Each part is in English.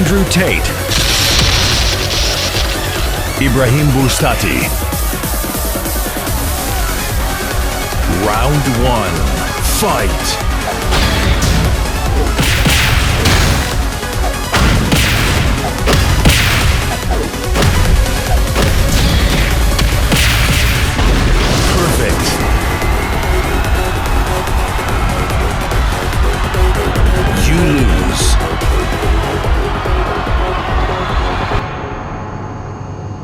Andrew Tate, Ibrahim Boustati. Round 1, fight.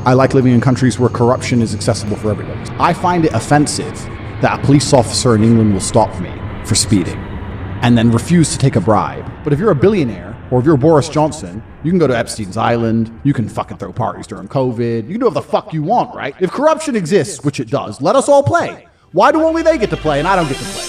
I like living in countries where corruption is accessible for everybody. I find it offensive that a police officer in England will stop me for speeding and then refuse to take a bribe. But if you're a billionaire, or if you're Boris Johnson, you can go to Epstein's Island, you can fucking throw parties during COVID, you can do whatever the fuck you want, right? If corruption exists, which it does, let us all play. Why do only they get to play and I don't get to play?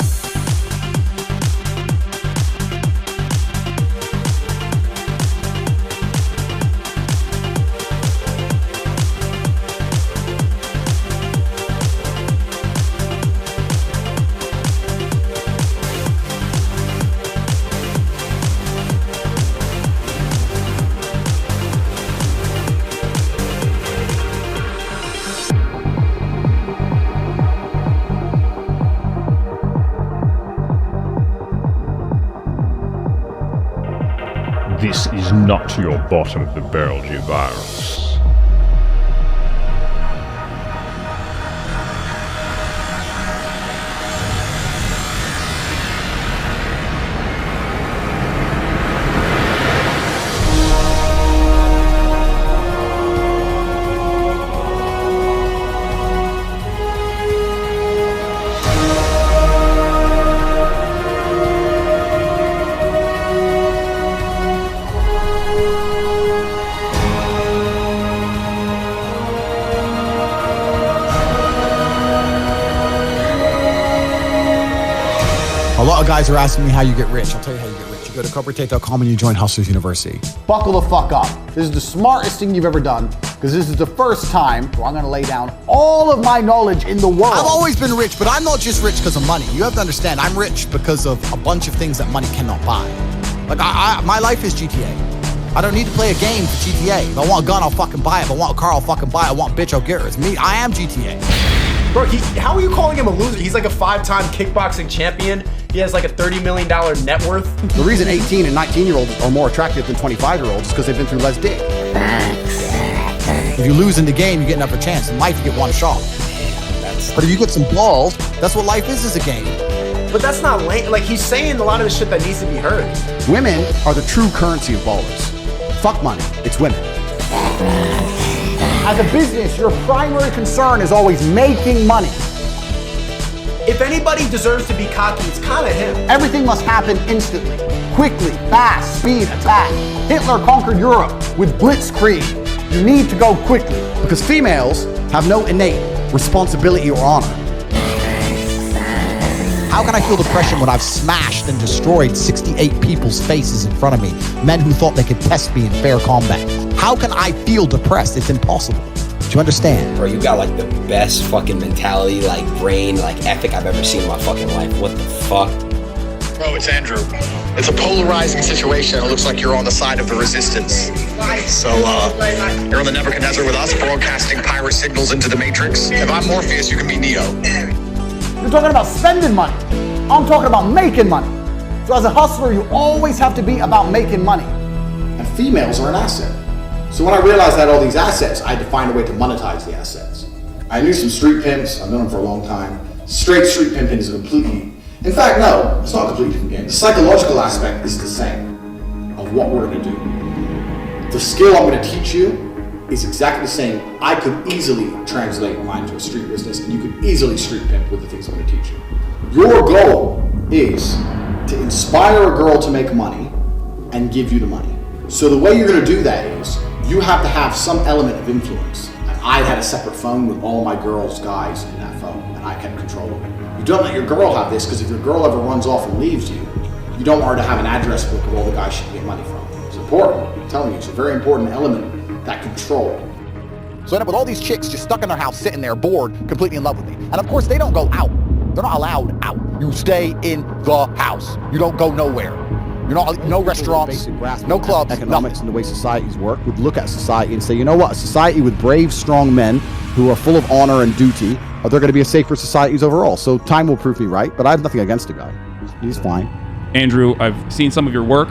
This is not your bottom of the barrel G-Virus. A lot of guys are asking me how you get rich. I'll tell you how you get rich. You go to CobraTate.com and you join Hustlers University. Buckle the fuck up. This is the smartest thing you've ever done, because this is the first time where I'm gonna lay down all of my knowledge in the world. I've always been rich, but I'm not just rich because of money. You have to understand, I'm rich because of a bunch of things that money cannot buy. Like, my life is GTA. I don't need to play a game for GTA. If I want a gun, I'll fucking buy it. If I want a car, I'll fucking buy it. I want a bitch, I'll get her. It's me. I am GTA. Bro, how are you calling him a loser? He's like a 5-time kickboxing champion. He has like a $30 million net worth. The reason 18 and 19-year-olds are more attractive than 25-year-olds is because they've been through less dick. If you lose in the game, you get another chance. In life, you get one shot. But if you get some balls, that's what life is a game. But that's not lame. Like, he's saying a lot of the shit that needs to be heard. Women are the true currency of ballers. Fuck money, it's women. As a business, your primary concern is always making money. If anybody deserves to be cocky, it's kind of him. Everything must happen instantly, quickly, fast, speed, attack. Hitler conquered Europe with blitzkrieg. You need to go quickly because females have no innate responsibility or honor. How can I feel depression when I've smashed and destroyed 68 people's faces in front of me? Men who thought they could test me in fair combat. How can I feel depressed? It's impossible. Do you understand? Bro, you got like the best fucking mentality, like brain, like ethic I've ever seen in my fucking life. What the fuck? Bro, it's Andrew. It's a polarizing situation. It looks like you're on the side of the resistance. So, you're on the Nebuchadnezzar with us, broadcasting pirate signals into the Matrix. If I'm Morpheus, you can be Neo. You're talking about spending money. I'm talking about making money. So as a hustler, you always have to be about making money. And females are an asset. So when I realized I had all these assets, I had to find a way to monetize the assets. I knew some street pimps. I've known them for a long time. Straight street pimping is a completely, in fact, no, it's not a completely different game. The psychological aspect is the same of what we're gonna do. The skill I'm gonna teach you is exactly the same. I could easily translate mine to a street business, and you could easily street pimp with the things I'm gonna teach you. Your goal is to inspire a girl to make money and give you the money. So the way you're gonna do that is, you have to have some element of influence. And I had a separate phone with all my girls' guys in that phone, and I kept control of it. You don't let your girl have this, because if your girl ever runs off and leaves you, you don't want her to have an address book of all the guys she can get money from. It's important. I'm telling you, it's a very important element, that control. So I end up with all these chicks just stuck in their house, sitting there, bored, completely in love with me. And of course, they don't go out. They're not allowed out. You stay in the house. You don't go nowhere. You're not, no restaurants, no clubs, economics and the way societies work, would look at society and say, you know what, a society with brave, strong men who are full of honor and duty, are there going to be a safer societies overall? So time will prove me right, but I have nothing against the guy. He's fine. Andrew, I've seen some of your work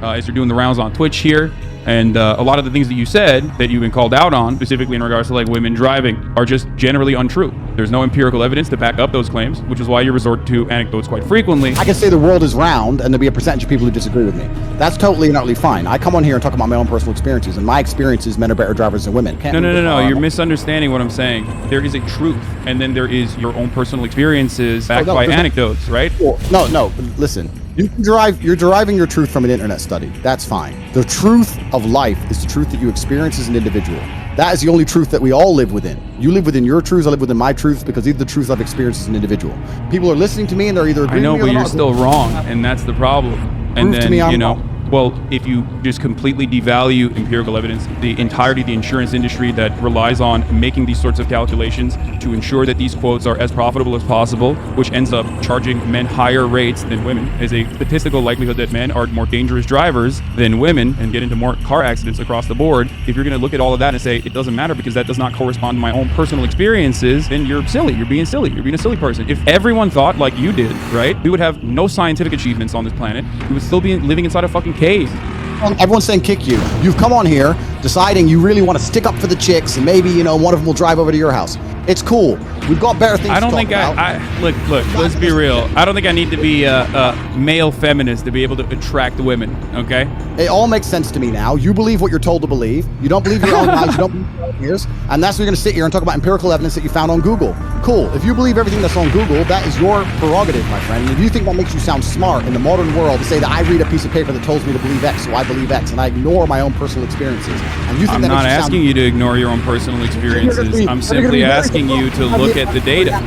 as you're doing the rounds on Twitch here. And a lot of the things that you said that you've been called out on, specifically in regards to like women driving, are just generally untrue. There's no empirical evidence to back up those claims, which is why you resort to anecdotes quite frequently. I can say the world is round and there'll be a percentage of people who disagree with me. That's totally and utterly fine. I come on here and talk about my own personal experiences, and my experiences, men are better drivers than women. No. You're misunderstanding what I'm saying. There is a truth, and then there is your own personal experiences backed by anecdotes, right? No, listen. You're deriving your truth from an internet study. That's fine. The truth of life is the truth that you experience as an individual. That is the only truth that we all live within. You live within your truths, I live within my truths, because these are the truths I've experienced as an individual. People are listening to me and they're either agreeing with me or I know, but they're you're not. still wrong, and that's the problem. And Prove to me I'm wrong. Well, if you just completely devalue empirical evidence, the entirety of the insurance industry that relies on making these sorts of calculations to ensure that these quotes are as profitable as possible, which ends up charging men higher rates than women, is a statistical likelihood that men are more dangerous drivers than women and get into more car accidents across the board. If you're going to look at all of that and say it doesn't matter because that does not correspond to my own personal experiences, then you're silly. You're being silly. You're being a silly person. If everyone thought like you did, right, we would have no scientific achievements on this planet. We would still be living inside a fucking cave. Everyone's saying kick you. You've come on here deciding you really want to stick up for the chicks, and maybe, one of them will drive over to your house. It's cool. We've got better things to talk about. Look, let's be real. I don't think I need to be a male feminist to be able to attract women, okay? It all makes sense to me now. You believe what you're told to believe. You don't believe your own eyes. You don't believe your own ears. And that's why you're going to sit here and talk about empirical evidence that you found on Google. Cool. If you believe everything that's on Google, that is your prerogative, my friend. And if you think that makes you sound smart in the modern world to say that I read a piece of paper that tells me to believe X, so I believe X, and I ignore my own personal experiences. And you think I'm that not makes you asking you to ignore your own personal experiences. I'm simply asking you to look at the data.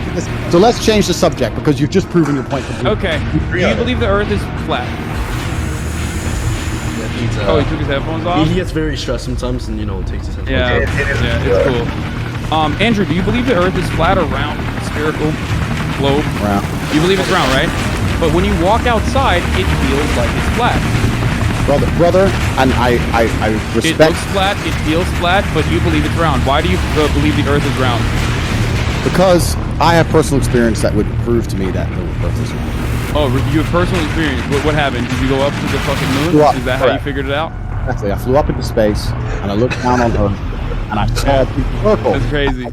So let's change the subject because you've just proven your point. Okay. Do you believe the Earth is flat? Oh, he took his headphones off? He gets very stressed sometimes and, takes his headphones off. Yeah, it's cool. Andrew, do you believe the Earth is flat or round, spherical, globe? Round. You believe it's round, right? But when you walk outside, it feels like it's flat. Brother, and I respect... It looks flat, it feels flat, but you believe it's round. Why do you believe the Earth is round? Because I have personal experience that would prove to me that the Earth is round. Oh, you have personal experience. What happened? Did you go up to the fucking moon? Is that how you figured it out? Exactly. I flew up into space, and I looked down on Earth, and I saw a big circle. That's crazy.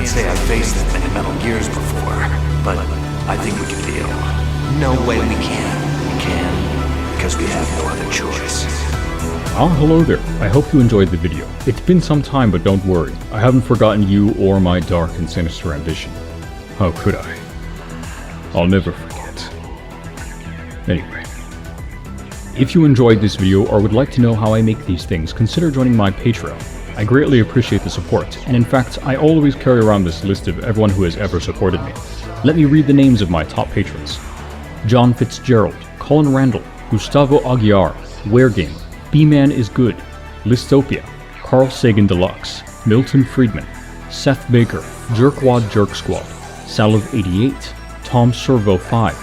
can't say I've faced that many Metal Gears before, but I think we can deal. No way we can. We can, because we have no other choice. Ah, hello there. I hope you enjoyed the video. It's been some time, but don't worry. I haven't forgotten you or my dark and sinister ambition. How could I? I'll never forget. Anyway. If you enjoyed this video or would like to know how I make these things, consider joining my Patreon. I greatly appreciate the support, and in fact, I always carry around this list of everyone who has ever supported me. Let me read the names of my top patrons. John Fitzgerald, Colin Randall, Gustavo Aguiar, Weregamer, B-Man is Good, Listopia, Carl Sagan Deluxe, Milton Friedman, Seth Baker, Jerkwad Jerk Squad, Salov88, Tom Servo 5,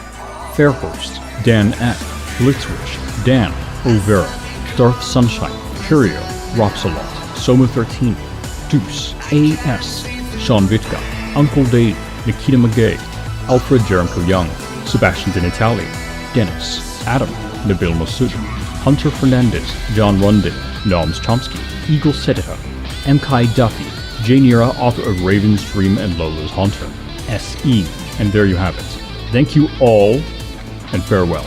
Fairhurst, Dan F, Blitzwitch, Dan, Overa, Darth Sunshine, Curio, Ropsalot, Soma13, Deuce, AS, Sean Vitka, Uncle Dave, Nikita McGay, Alfred Jericho Young, Sebastian Dinitali, Dennis, Adam, Nabil Masud, Hunter Fernandez, John Rundin, Noms Chomsky, Eagle Sedita, MKai Duffy, Janira, author of Raven's Dream and Lola's Haunter, SE, and there you have it. Thank you all, and farewell.